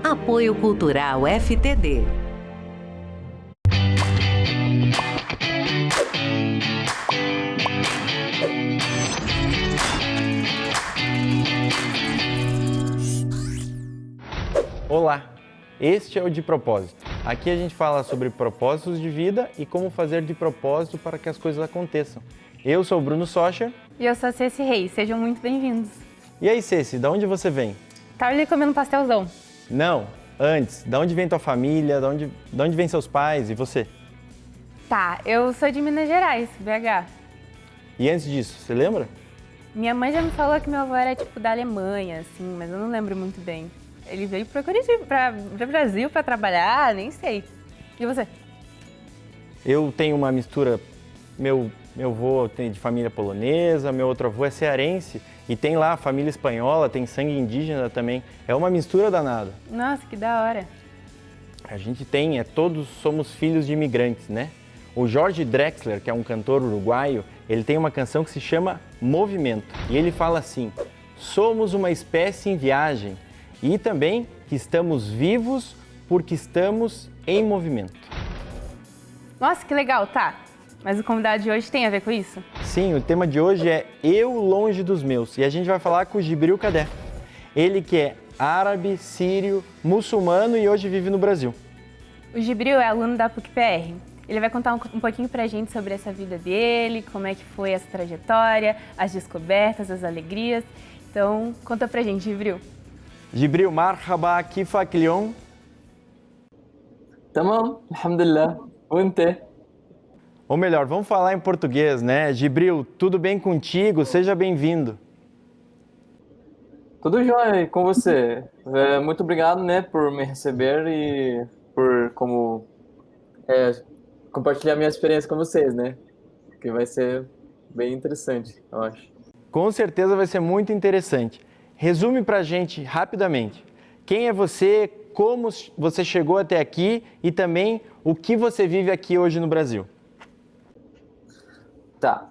Apoio Cultural FTD. Olá, este é o De Propósito. Aqui a gente fala sobre propósitos de vida e como fazer de propósito para que as coisas aconteçam. Eu sou o Bruno Socher. E eu sou a Ceci Reis, sejam muito bem-vindos. E aí, Ceci, de onde você vem? Tava ali comendo pastelzão. Não, antes, de onde vem tua família, de onde vem seus pais e você? Tá, eu sou de Minas Gerais, BH. E antes disso, você lembra? Minha mãe já me falou que meu avô era tipo da Alemanha, assim, mas eu não lembro muito bem. Ele veio para Brasil para trabalhar, nem sei. E você? Eu tenho uma mistura, meu avô tem de família polonesa, meu outro avô é cearense e tem lá família espanhola, tem sangue indígena também. É uma mistura danada. Nossa, que da hora. A gente tem, todos somos filhos de imigrantes, né? O Jorge Drexler, que é um cantor uruguaio, ele tem uma canção que se chama Movimento. E ele fala assim: somos uma espécie em viagem e também que estamos vivos porque estamos em movimento. Nossa, que legal, tá. Mas o convidado de hoje tem a ver com isso? Sim, o tema de hoje é Eu Longe dos Meus. E a gente vai falar com o Gibril Kadé. Ele que é árabe, sírio, muçulmano e hoje vive no Brasil. O Gibril é aluno da PUC-PR. Ele vai contar um pouquinho pra gente sobre essa vida dele, como é que foi essa trajetória, as descobertas, as alegrias. Então, conta pra gente, Gibril. Gibril, marhaba, kifak اليوم? تمام الحمد لله وانت. Ou melhor, vamos falar em português, né? Gibril, tudo bem contigo? Seja bem-vindo. Tudo jóia com você? Muito obrigado, né, por me receber e por compartilhar minha experiência com vocês, né? Que vai ser bem interessante, eu acho. Com certeza vai ser muito interessante. Resume pra gente rapidamente. Quem é você, como você chegou até aqui e também o que você vive aqui hoje no Brasil. Tá.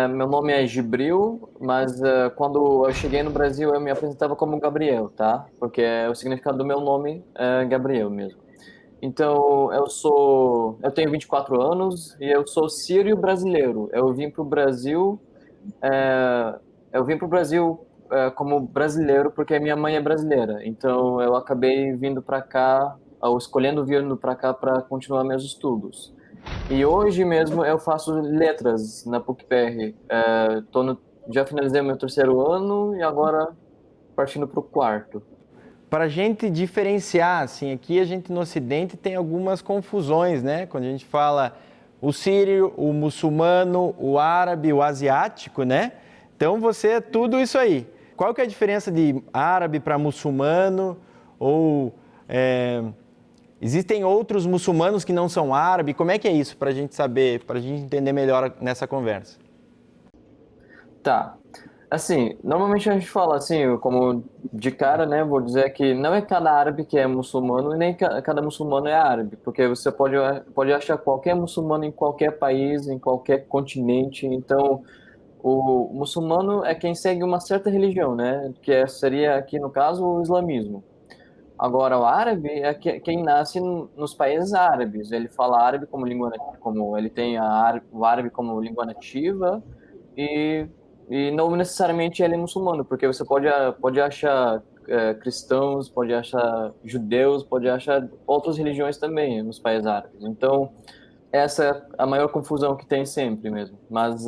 Meu nome é Gibril, mas quando eu cheguei no Brasil eu me apresentava como Gabriel, tá? Porque o significado do meu nome é Gabriel mesmo. Então, eu tenho 24 anos e eu sou sírio brasileiro. Eu vim para o Brasil como brasileiro porque minha mãe é brasileira. Então, eu acabei vindo para cá, ou escolhendo vindo para cá para continuar meus estudos. E hoje mesmo eu faço letras na PUC-PR. Já finalizei meu terceiro ano e agora partindo para o quarto. Para a gente diferenciar, assim, aqui a gente no Ocidente tem algumas confusões, né? Quando a gente fala o sírio, o muçulmano, o árabe, o asiático, né? Então você é tudo isso aí. Qual que é a diferença de árabe para muçulmano? Ou existem outros muçulmanos que não são árabes? Como é que é isso para a gente saber, para a gente entender melhor nessa conversa? Tá. Assim, normalmente a gente fala assim, como de cara, né, vou dizer que não é cada árabe que é muçulmano e nem cada muçulmano é árabe, porque você pode achar qualquer muçulmano em qualquer país, em qualquer continente. Então, o muçulmano é quem segue uma certa religião, né, seria aqui no caso o islamismo. Agora, o árabe é quem nasce nos países árabes. Ele fala árabe como língua, como ele tem o árabe como língua nativa e não necessariamente ele é muçulmano, porque você pode achar cristãos, pode achar judeus, pode achar outras religiões também nos países árabes. Então, essa é a maior confusão que tem sempre mesmo. Mas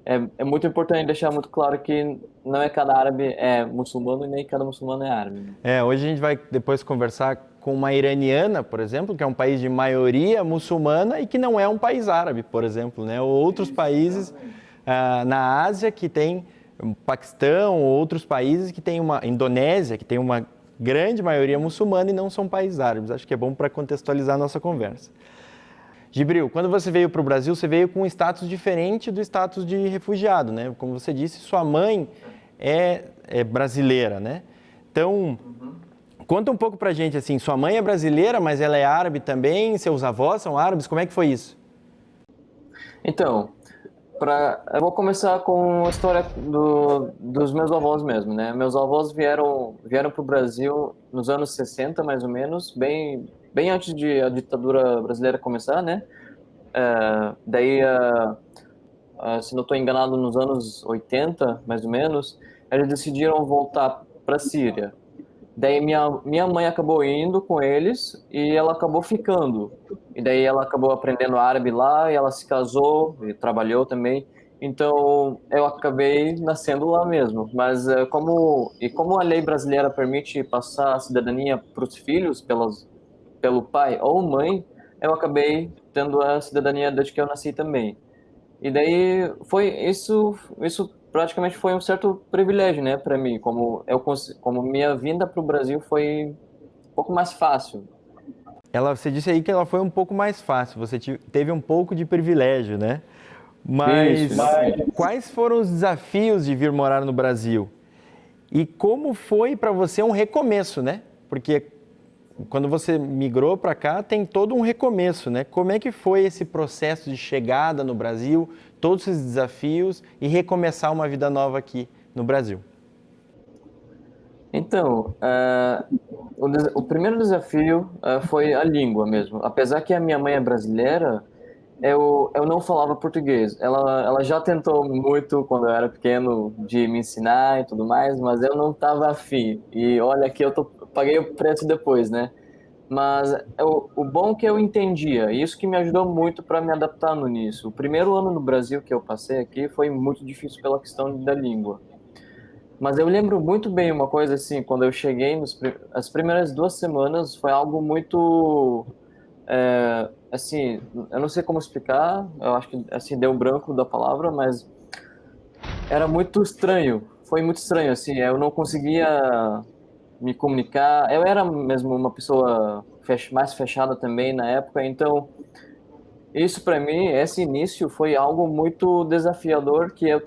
é muito importante deixar muito claro que não é cada árabe é muçulmano e nem cada muçulmano é árabe. Hoje a gente vai depois conversar com uma iraniana, por exemplo, que é um país de maioria muçulmana e que não é um país árabe, por exemplo, né? Ou outros países na Ásia que tem o Paquistão, ou outros países que tem uma Indonésia, que tem uma grande maioria muçulmana e não são países árabes. Acho que é bom para contextualizar a nossa conversa. Gibril, quando você veio para o Brasil, você veio com um status diferente do status de refugiado, né? Como você disse, sua mãe é brasileira, né? Então, conta um pouco pra gente, assim, sua mãe é brasileira, mas ela é árabe também, seus avós são árabes, como é que foi isso? Então, Eu vou começar com a história dos meus avós mesmo, né? Meus avós vieram para o Brasil nos anos 60, mais ou menos, bem antes de a ditadura brasileira começar, né? Daí, se não estou enganado, nos anos 80, mais ou menos, eles decidiram voltar para a Síria. Daí minha mãe acabou indo com eles e ela acabou ficando. E daí ela acabou aprendendo árabe lá e ela se casou e trabalhou também. Então eu acabei nascendo lá mesmo. Mas como a lei brasileira permite passar a cidadania para os filhos pelo pai ou mãe, eu acabei tendo a cidadania desde que eu nasci também. E daí foi isso praticamente foi um certo privilégio, né, para mim, como minha vinda para o Brasil foi um pouco mais fácil. Você disse aí que ela foi um pouco mais fácil, você teve um pouco de privilégio, né? Mas quais foram os desafios de vir morar no Brasil? E como foi para você um recomeço, né? Porque quando você migrou para cá, tem todo um recomeço, né? Como é que foi esse processo de chegada no Brasil, todos esses desafios e recomeçar uma vida nova aqui no Brasil? Então, o primeiro desafio foi a língua mesmo. Apesar que a minha mãe é brasileira, eu não falava português. Ela já tentou muito quando eu era pequeno de me ensinar e tudo mais, mas eu não estava afim. E olha que paguei o preço depois, né? Mas o bom é que eu entendia, e isso que me ajudou muito para me adaptar no início. O primeiro ano no Brasil que eu passei aqui foi muito difícil pela questão da língua. Mas eu lembro muito bem uma coisa assim, quando eu cheguei, as primeiras 2 semanas foi algo muito, assim, eu não sei como explicar, eu acho que assim, deu um branco da palavra, mas era muito estranho, foi muito estranho, assim, eu não conseguia me comunicar, eu era mesmo uma pessoa mais fechada também na época, então isso para mim, esse início foi algo muito desafiador que eu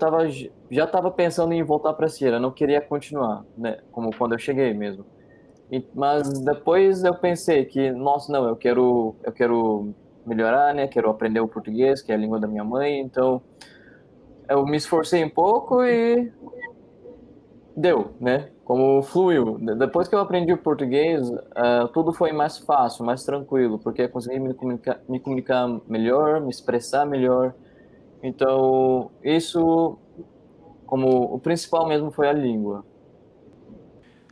já estava pensando em voltar para a Síria, não queria continuar, né, como quando eu cheguei mesmo. Mas depois eu pensei que, nossa, não, eu quero melhorar, né, quero aprender o português, que é a língua da minha mãe, então eu me esforcei um pouco e deu, né? Como fluiu. Depois que eu aprendi o português, tudo foi mais fácil, mais tranquilo, porque eu consegui me comunicar melhor, me expressar melhor. Então, isso, como o principal mesmo foi a língua.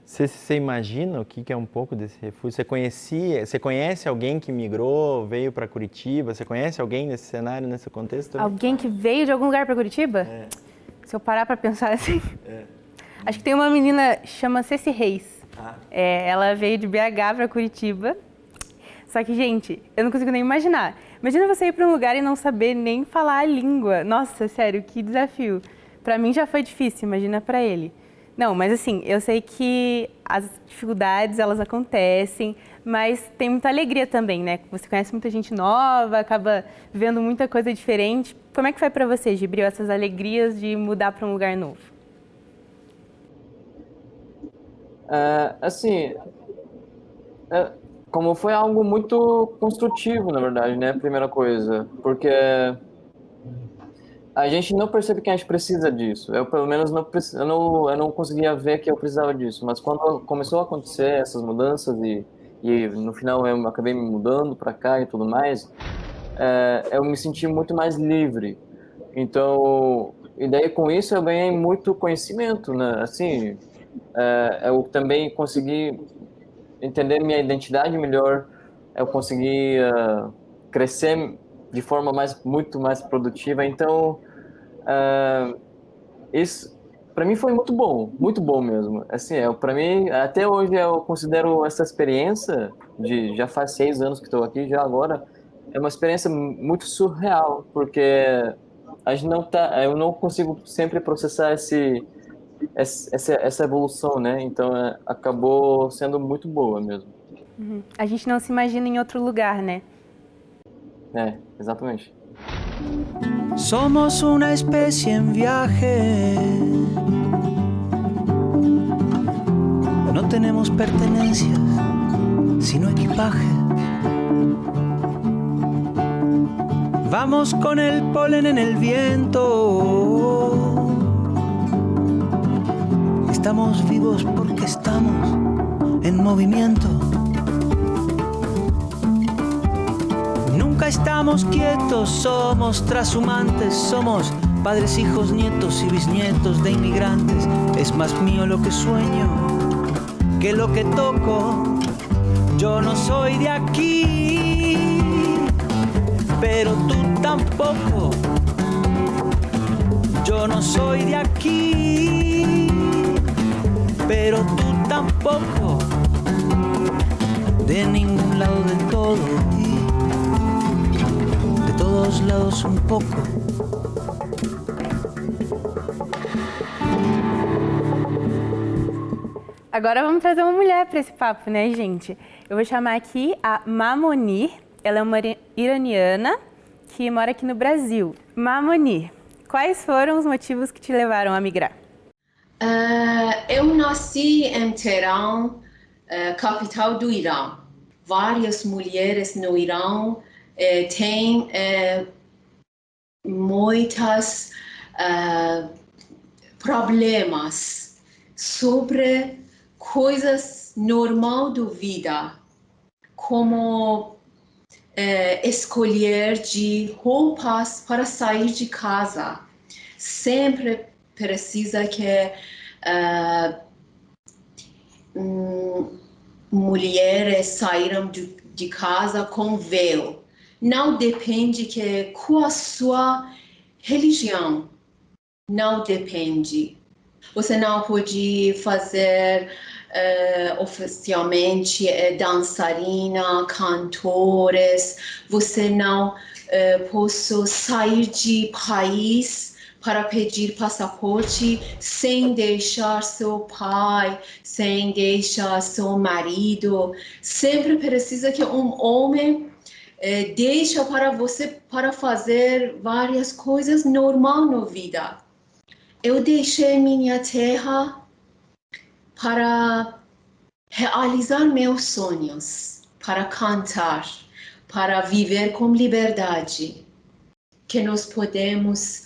Você imagina o que é um pouco desse refúgio? Você conhece alguém que migrou, veio para Curitiba? Você conhece alguém nesse cenário, nesse contexto? Alguém que veio de algum lugar para Curitiba? Se eu parar para pensar assim... Acho que tem uma menina, chama Ceci Reis. Ela veio de BH para Curitiba. Só que, gente, eu não consigo nem imaginar. Imagina você ir para um lugar e não saber nem falar a língua. Nossa, sério, que desafio. Para mim já foi difícil, imagina para ele. Não, mas assim, eu sei que as dificuldades, elas acontecem, mas tem muita alegria também, né? Você conhece muita gente nova, acaba vendo muita coisa diferente. Como é que foi para você, Gibril, essas alegrias de mudar para um lugar novo? Assim, como foi algo muito construtivo, na verdade, né? Primeira coisa, porque a gente não percebe que a gente precisa disso. Eu, pelo menos, eu não conseguia ver que eu precisava disso. Mas quando começou a acontecer essas mudanças e no final eu acabei me mudando para cá e tudo mais, eu me senti muito mais livre. Então, e daí com isso eu ganhei muito conhecimento, né? Assim, eu também consegui entender minha identidade melhor, eu consegui crescer de forma muito mais produtiva. Então, isso para mim foi muito bom mesmo. Assim, para mim, até hoje eu considero essa experiência já faz 6 anos que estou aqui, já agora, é uma experiência muito surreal, porque eu não consigo sempre processar essa evolução, né? Então acabou sendo muito boa mesmo. A gente não se imagina em outro lugar, né? Exatamente. Somos una especie en viaje. No tenemos pertenencias, sino equipaje. Vamos con el polen en el viento. Estamos vivos porque estamos en movimiento. Nunca estamos quietos, somos trashumantes, somos padres, hijos, nietos y bisnietos de inmigrantes. Es más mío lo que sueño que lo que toco. Yo no soy de aquí, pero tú tampoco. Yo no soy de aquí, pero tú tampoco. De ningún lado del todo y de todos lados un poco. Agora vamos trazer uma mulher para esse papo, né, gente? Eu vou chamar aqui a Mamonir. Ela é uma iraniana que mora aqui no Brasil. Mamonir, quais foram os motivos que te levaram a migrar? Eu nasci em Teherã, capital do Irã. Várias mulheres no Irã têm muitos problemas sobre coisas normais da vida, como escolher de roupas para sair de casa. Sempre precisa que mulheres saíram de casa com véu. Não depende que qual a sua religião. Não depende. Você não pode fazer oficialmente dançarina, cantores. Você não pode sair de país para pedir passaporte sem deixar seu pai, sem deixar seu marido. Sempre precisa que homem deixa para você para fazer várias coisas normais na vida. Eu deixei minha terra para realizar meus sonhos, para cantar, para viver com liberdade, que nós podemos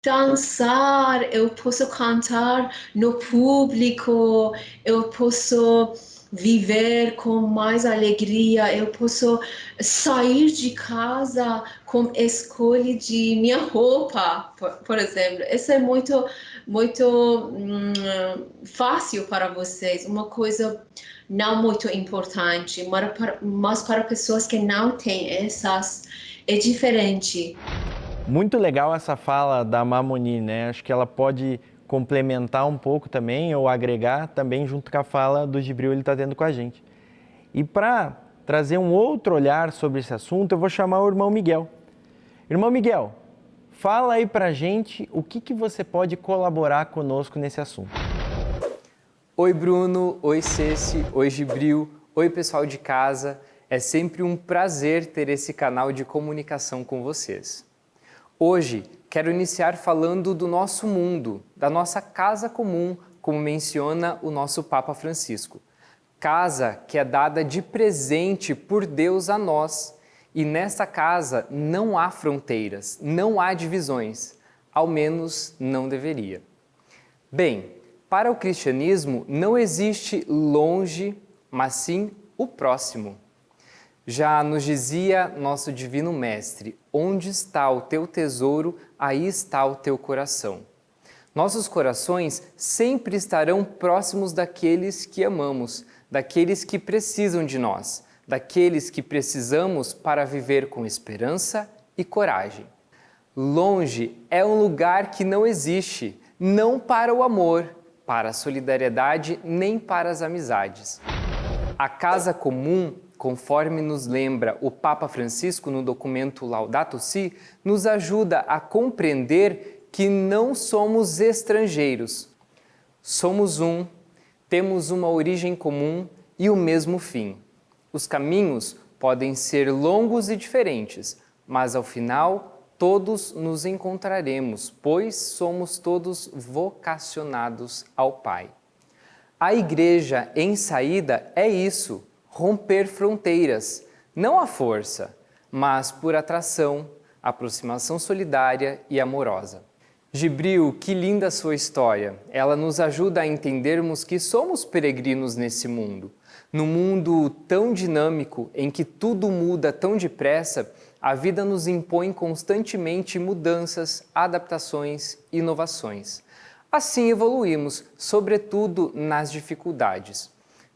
dançar, eu posso cantar no público, eu posso viver com mais alegria, eu posso sair de casa com escolha de minha roupa, por exemplo. Isso é muito fácil para vocês, uma coisa não muito importante, mas para pessoas que não têm essas, é diferente. Muito legal essa fala da Mamonir, né? Acho que ela pode complementar um pouco também, ou agregar também junto com a fala do Gibril, ele está tendo com a gente. E para trazer um outro olhar sobre esse assunto, eu vou chamar o irmão Miguel. Irmão Miguel, fala aí pra gente o que você pode colaborar conosco nesse assunto. Oi Bruno, oi Ceci, oi Gibril, oi pessoal de casa. É sempre um prazer ter esse canal de comunicação com vocês. Hoje, quero iniciar falando do nosso mundo, da nossa casa comum, como menciona o nosso Papa Francisco. Casa que é dada de presente por Deus a nós. E nessa casa não há fronteiras, não há divisões, ao menos não deveria. Bem, para o cristianismo não existe longe, mas sim o próximo. Já nos dizia nosso Divino Mestre, onde está o teu tesouro, aí está o teu coração. Nossos corações sempre estarão próximos daqueles que amamos, daqueles que precisam de nós, daqueles que precisamos para viver com esperança e coragem. Longe é um lugar que não existe, não para o amor, para a solidariedade, nem para as amizades. A casa comum, conforme nos lembra o Papa Francisco no documento Laudato Si, nos ajuda a compreender que não somos estrangeiros. Somos um, temos uma origem comum e o mesmo fim. Os caminhos podem ser longos e diferentes, mas ao final todos nos encontraremos, pois somos todos vocacionados ao Pai. A igreja em saída é isso, romper fronteiras, não à força, mas por atração, aproximação solidária e amorosa. Gibril, que linda sua história! Ela nos ajuda a entendermos que somos peregrinos nesse mundo. Num mundo tão dinâmico, em que tudo muda tão depressa, a vida nos impõe constantemente mudanças, adaptações, inovações. Assim evoluímos, sobretudo nas dificuldades,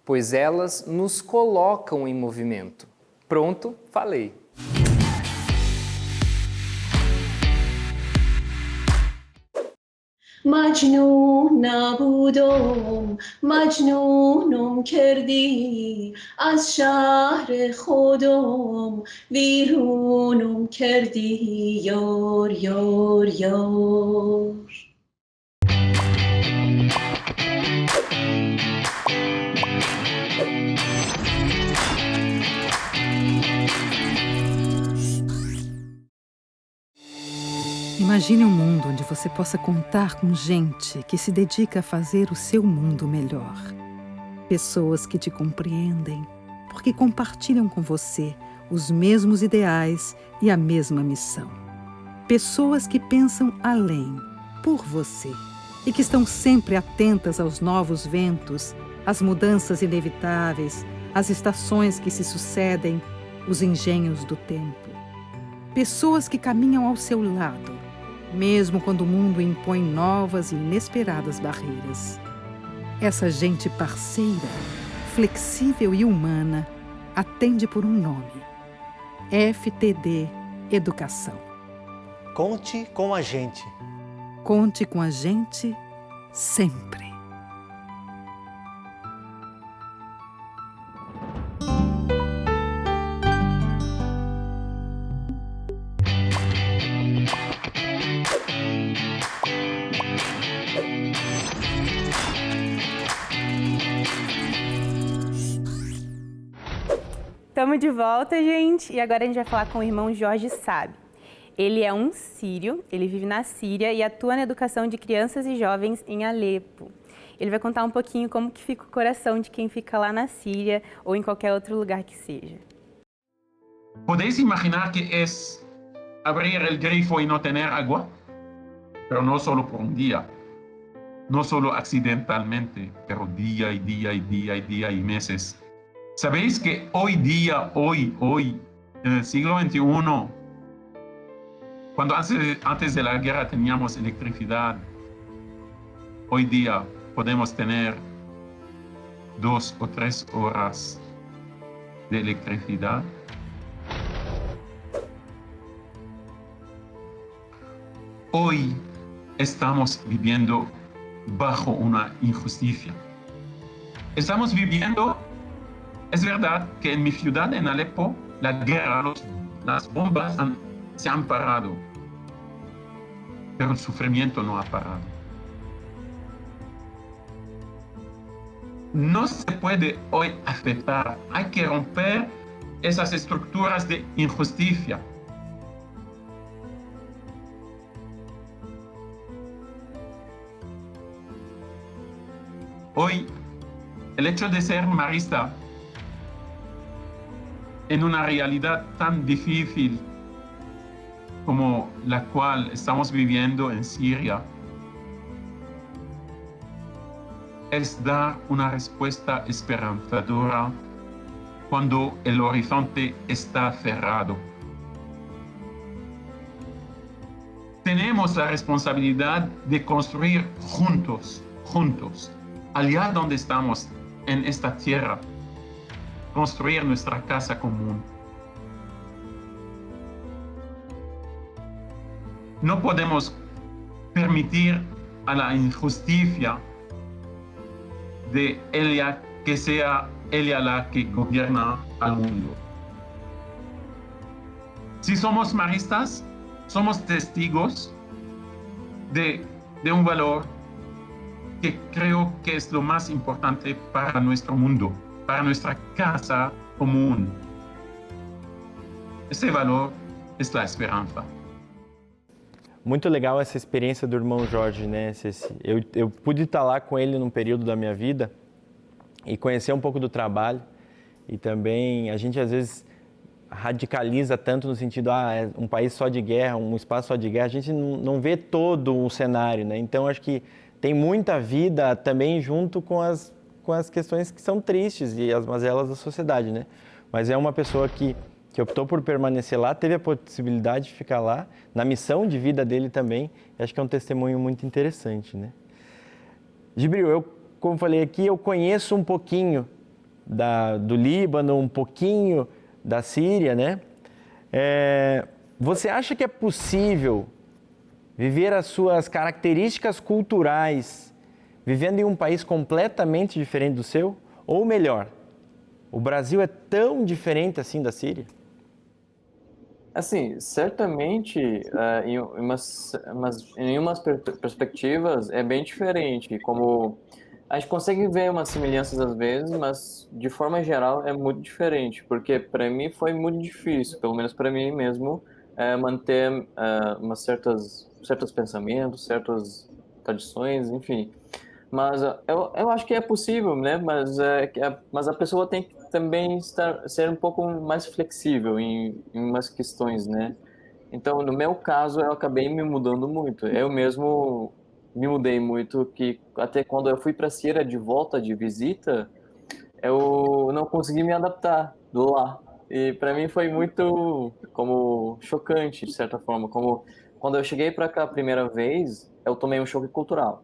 pois elas nos colocam em movimento. Pronto, falei! مجنونم کردی از شهر خودم ویرونم کردی یار یار یار Imagine um mundo onde você possa contar com gente que se dedica a fazer o seu mundo melhor. Pessoas que te compreendem, porque compartilham com você os mesmos ideais e a mesma missão. Pessoas que pensam além, por você, e que estão sempre atentas aos novos ventos, às mudanças inevitáveis, às estações que se sucedem, os engenhos do tempo. Pessoas que caminham ao seu lado, mesmo quando o mundo impõe novas e inesperadas barreiras. Essa gente parceira, flexível e humana, atende por um nome: FTD Educação. Conte com a gente. Conte com a gente sempre. Estamos de volta, gente, e agora a gente vai falar com o irmão Jorge Sabe. Ele é um sírio, ele vive na Síria e atua na educação de crianças e jovens em Alepo. Ele vai contar um pouquinho como que fica o coração de quem fica lá na Síria ou em qualquer outro lugar que seja. ¿Podéis imaginar que es abrir el grifo y no tener agua? Pero no solo por un día, no solo accidentalmente, pero día y día y día y día y meses. ¿Sabéis que hoy día, hoy, en el siglo XXI, cuando antes de la guerra teníamos electricidad, hoy día podemos tener 2 o 3 horas de electricidad? Hoy estamos viviendo bajo una injusticia. Estamos viviendo, es verdad que en mi ciudad, en Alepo, la guerra, las bombas se han parado, pero el sufrimiento no ha parado. No se puede hoy aceptar, hay que romper esas estructuras de injusticia. Hoy, el hecho de ser marista en una realidad tan difícil como la cual estamos viviendo en Siria es dar una respuesta esperanzadora cuando el horizonte está cerrado. Tenemos la responsabilidad de construir juntos, allá donde estamos, en esta tierra, construir nuestra casa común. No podemos permitir a la injusticia de ella que sea ella la que gobierna al mundo. Si somos maristas, somos testigos de un valor que creo que es lo más importante para nuestro mundo, para nuestra casa común. Esse valor é a esperança. Muito legal essa experiência do irmão Jorge, né, Ceci? Eu pude estar lá com ele num período da minha vida e conhecer um pouco do trabalho. E também a gente às vezes radicaliza tanto no sentido, é um país só de guerra, um espaço só de guerra, a gente não vê todo um cenário, né? Então, acho que tem muita vida também junto com as questões que são tristes e as mazelas da sociedade, né? Mas é uma pessoa que optou por permanecer lá, teve a possibilidade de ficar lá, na missão de vida dele também, e acho que é um testemunho muito interessante, né? Gibril, como falei aqui, eu conheço um pouquinho do Líbano, um pouquinho da Síria, né? Você acha que é possível viver as suas características culturais vivendo em um país completamente diferente do seu? Ou melhor, o Brasil é tão diferente assim da Síria? Assim, certamente, em umas perspectivas é bem diferente, como a gente consegue ver umas semelhanças às vezes, mas de forma geral é muito diferente, porque para mim foi muito difícil, pelo menos para mim mesmo, manter certos pensamentos, certas tradições, enfim. Mas eu acho que é possível, né? Mas a pessoa tem que também ser um pouco mais flexível em umas questões, né? Então, no meu caso, eu acabei me mudando muito. Eu mesmo me mudei muito, que até quando eu fui para a Síria de volta, de visita, eu não consegui me adaptar do lá. E para mim foi muito como chocante, de certa forma. Como quando eu cheguei para cá a primeira vez, eu tomei um choque cultural.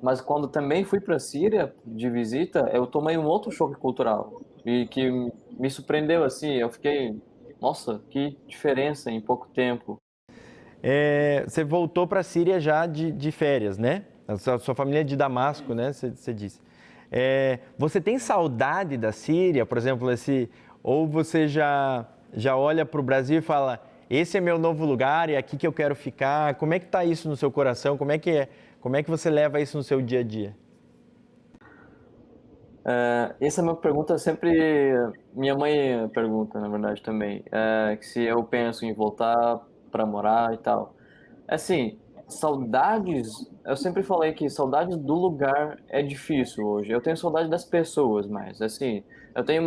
Mas quando também fui para a Síria de visita, eu tomei um outro choque cultural e que me surpreendeu assim. Eu fiquei, nossa, que diferença em pouco tempo. Você voltou para a Síria já de férias, né? A sua família é de Damasco, né? Você disse. Você tem saudade da Síria, por exemplo, ou você já olha para o Brasil e fala, esse é meu novo lugar e é aqui que eu quero ficar? Como é que está isso no seu coração? Como é que você leva isso no seu dia a dia? Essa é uma pergunta sempre minha mãe pergunta, na verdade, também. Que se eu penso em voltar para morar e tal. Assim, saudades, eu sempre falei que saudades do lugar é difícil hoje. Eu tenho saudade das pessoas, mas assim, eu tenho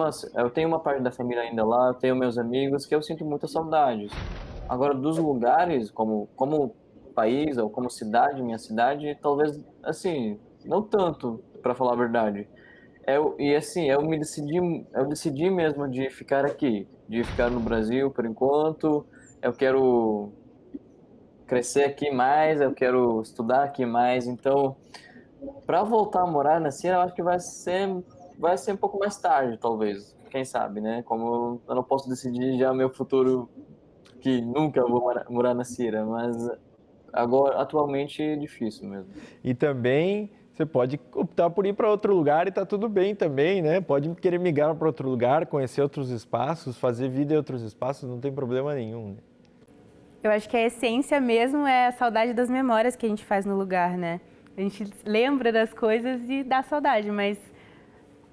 uma parte da família ainda lá, eu tenho meus amigos que eu sinto muita saudade. Agora, dos lugares, como país ou como cidade, minha cidade, talvez, assim, não tanto, para falar a verdade. Eu decidi mesmo de ficar aqui, de ficar no Brasil por enquanto. Eu quero crescer aqui mais, eu quero estudar aqui mais. Então, para voltar a morar na Síria, eu acho que vai ser um pouco mais tarde, talvez. Quem sabe, né? Como eu não posso decidir já meu futuro, que nunca vou morar na Síria, mas agora, atualmente, é difícil mesmo. E também você pode optar por ir para outro lugar e tá tudo bem também, né? Pode querer migrar para outro lugar, conhecer outros espaços, fazer vida em outros espaços, não tem problema nenhum, né? Eu acho que a essência mesmo é a saudade das memórias que a gente faz no lugar, né? A gente lembra das coisas e dá saudade, mas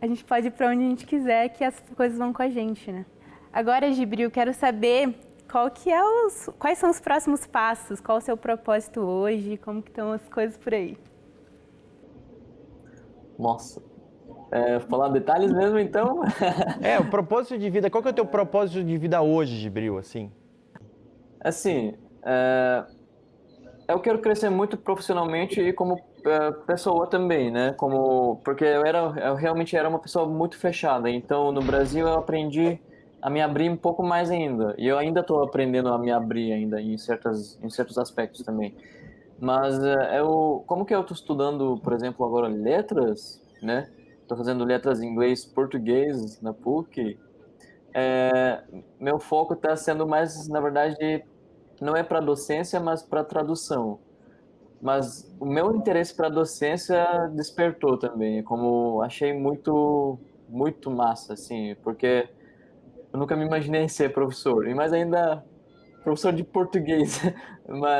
a gente pode ir para onde a gente quiser, que as coisas vão com a gente, né? Agora, Gibril, quero saber quais são os próximos passos, qual o seu propósito hoje, como que estão as coisas por aí? Nossa, falar detalhes mesmo, então? O propósito de vida, qual que é o teu propósito de vida hoje, Gibril, assim? Assim, eu quero crescer muito profissionalmente e como pessoa também, né? Porque eu realmente era uma pessoa muito fechada. Então, no Brasil, eu aprendi a me abrir um pouco mais ainda. E eu ainda estou aprendendo a me abrir ainda em certos aspectos também. Mas como que eu estou estudando, por exemplo, agora letras, né? Estou fazendo letras em inglês, português na PUC. Meu foco está sendo mais, na verdade, não é para docência, mas para tradução. Mas o meu interesse para docência despertou também, como achei muito, muito massa, assim, porque eu nunca me imaginei ser professor, e mais ainda professor de português.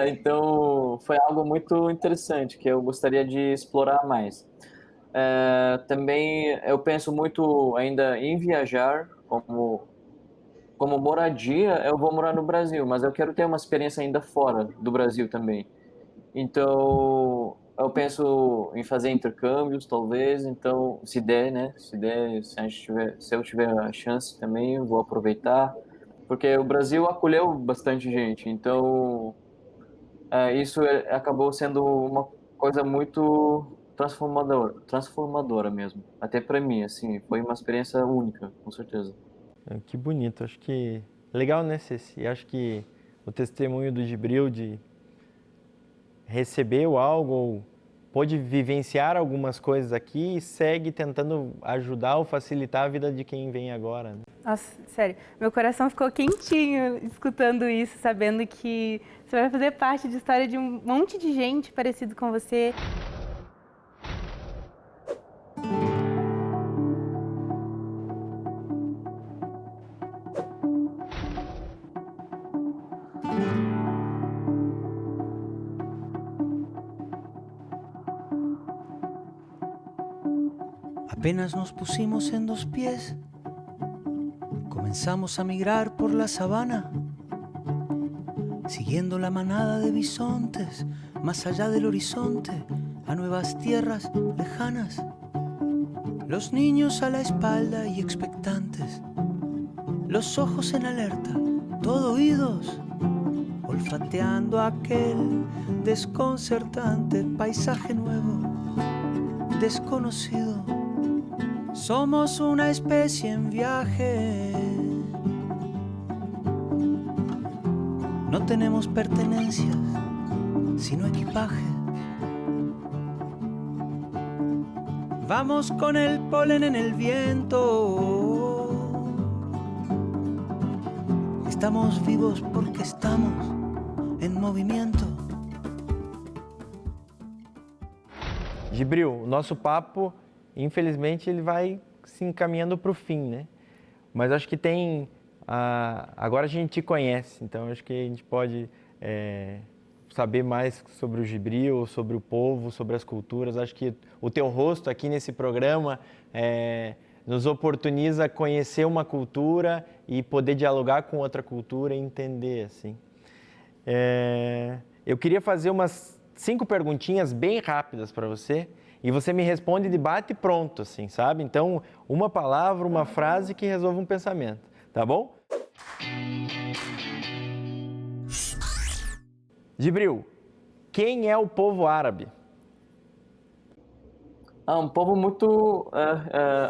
Então foi algo muito interessante que eu gostaria de explorar mais. Também eu penso muito ainda em viajar, como moradia, eu vou morar no Brasil, mas eu quero ter uma experiência ainda fora do Brasil também. Então, eu penso em fazer intercâmbios, talvez. Então, se der, né? Se eu tiver a chance também, eu vou aproveitar. porque o Brasil acolheu bastante gente, então isso acabou sendo uma coisa muito transformadora mesmo, até para mim, assim, foi uma experiência única, com certeza. Que bonito, acho que legal, né, Ceci? Acho que o testemunho do Gibril de recebeu algo ou pôde vivenciar algumas coisas aqui e segue tentando ajudar ou facilitar a vida de quem vem agora, né? Nossa, sério, meu coração ficou quentinho escutando isso, sabendo que você vai fazer parte da história de um monte de gente parecido com você. Apenas nos pusimos en 2 pies, comenzamos a migrar por la sabana, siguiendo la manada de bisontes, más allá del horizonte, a nuevas tierras lejanas. Los niños a la espalda y expectantes, los ojos en alerta, todo oídos, olfateando aquel desconcertante paisaje nuevo, desconocido. Somos una especie en viaje. No tenemos pertenencias, sino equipaje. Vamos con el polen en el viento. Estamos vivos porque estamos en movimiento. Gibril, o nosso papo, infelizmente, ele vai se encaminhando para o fim, né? Mas acho que tem... agora a gente te conhece, então acho que a gente pode saber mais sobre o Gibril, sobre o povo, sobre as culturas. Acho que o teu rosto aqui nesse programa nos oportuniza conhecer uma cultura e poder dialogar com outra cultura e entender, assim. Eu queria fazer umas 5 perguntinhas bem rápidas para você e você me responde de bate e pronto, assim, sabe? Então, uma palavra, uma frase que resolve um pensamento, tá bom? Gibril, quem é o povo árabe? Um povo muito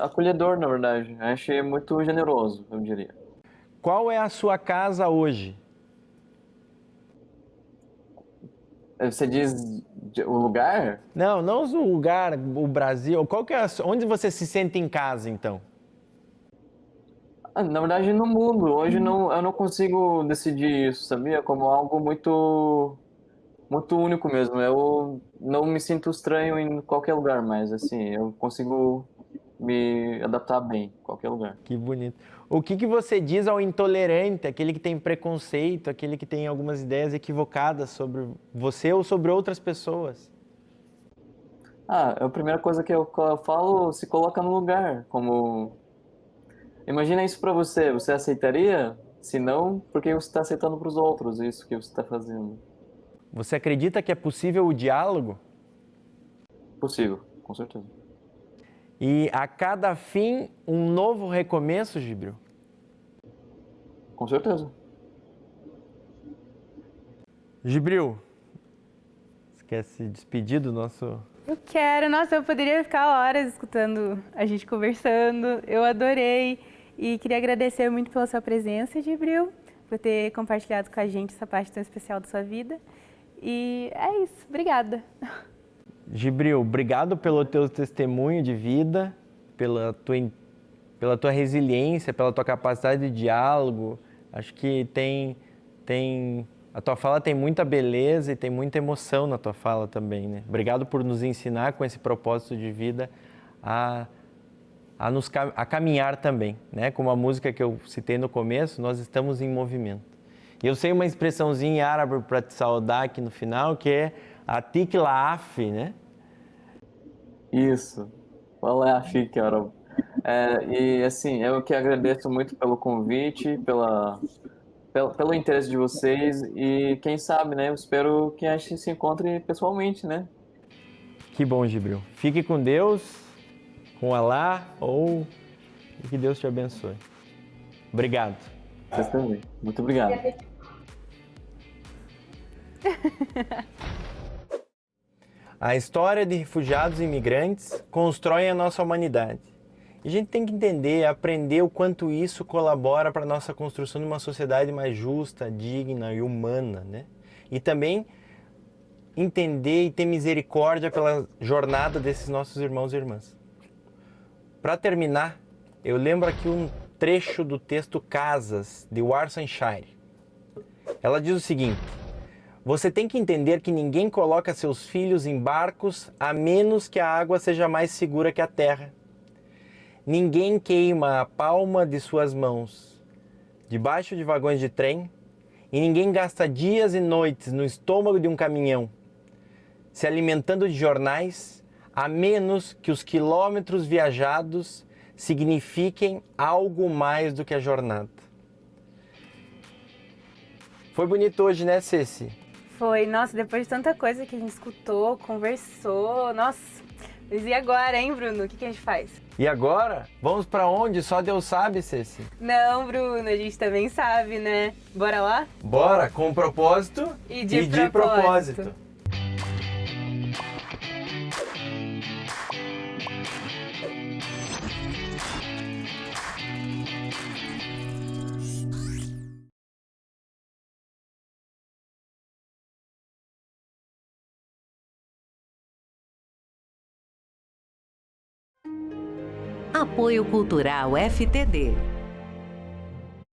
acolhedor, na verdade. Achei muito generoso, eu diria. Qual é a sua casa hoje? Você diz o lugar? Não o lugar, o Brasil. Qual que é onde você se sente em casa, então? Na verdade, no mundo. Hoje eu não consigo decidir isso, sabia? Como algo muito único mesmo. Eu não me sinto estranho em qualquer lugar mais, assim. Eu consigo me adaptar bem em qualquer lugar. Que bonito. O que você diz ao intolerante, aquele que tem preconceito, aquele que tem algumas ideias equivocadas sobre você ou sobre outras pessoas? A primeira coisa que eu falo, se coloca no lugar, como... Imagina isso pra você, você aceitaria? Se não, por que você está aceitando para os outros isso que você está fazendo? Você acredita que é possível o diálogo? Possível, com certeza. E a cada fim, um novo recomeço, Gibril? Com certeza. Gibril, você quer se despedir do nosso... Eu quero. Nossa, eu poderia ficar horas escutando a gente conversando. Eu adorei e queria agradecer muito pela sua presença, Gibril, por ter compartilhado com a gente essa parte tão especial da sua vida. E é isso. Obrigada. Gibril, obrigado pelo teu testemunho de vida, pela tua resiliência, pela tua capacidade de diálogo. Acho que a tua fala tem muita beleza e tem muita emoção na tua fala também, né? Obrigado por nos ensinar com esse propósito de vida a caminhar também, né? Como a música que eu citei no começo, nós estamos em movimento. E eu sei uma expressãozinha em árabe para te saudar aqui no final, que é Atik Laaf, né? Isso. Olá, Afik, árabe. E assim, eu que agradeço muito pelo convite, pelo interesse de vocês e quem sabe, né? Eu espero que a gente se encontre pessoalmente, né? Que bom, Gibril. Fique com Deus, com Allah, ou que Deus te abençoe. Obrigado. Vocês também. Muito obrigado. A história de refugiados e imigrantes constrói a nossa humanidade. E a gente tem que entender, aprender o quanto isso colabora para a nossa construção de uma sociedade mais justa, digna e humana, né? E também entender e ter misericórdia pela jornada desses nossos irmãos e irmãs. Para terminar, eu lembro aqui um trecho do texto Casas, de Warsan Shire. Ela diz o seguinte: você tem que entender que ninguém coloca seus filhos em barcos a menos que a água seja mais segura que a terra. Ninguém queima a palma de suas mãos debaixo de vagões de trem e ninguém gasta dias e noites no estômago de um caminhão, se alimentando de jornais, a menos que os quilômetros viajados signifiquem algo mais do que a jornada. Foi bonito hoje, né, Ceci? Foi, nossa, depois de tanta coisa que a gente escutou, conversou, nossa. Mas e agora, hein, Bruno? O que a gente faz? E agora? Vamos pra onde? Só Deus sabe, Ceci. Não, Bruno, a gente também sabe, né? Bora lá? Bora, com propósito e de propósito. Apoio Cultural FTD.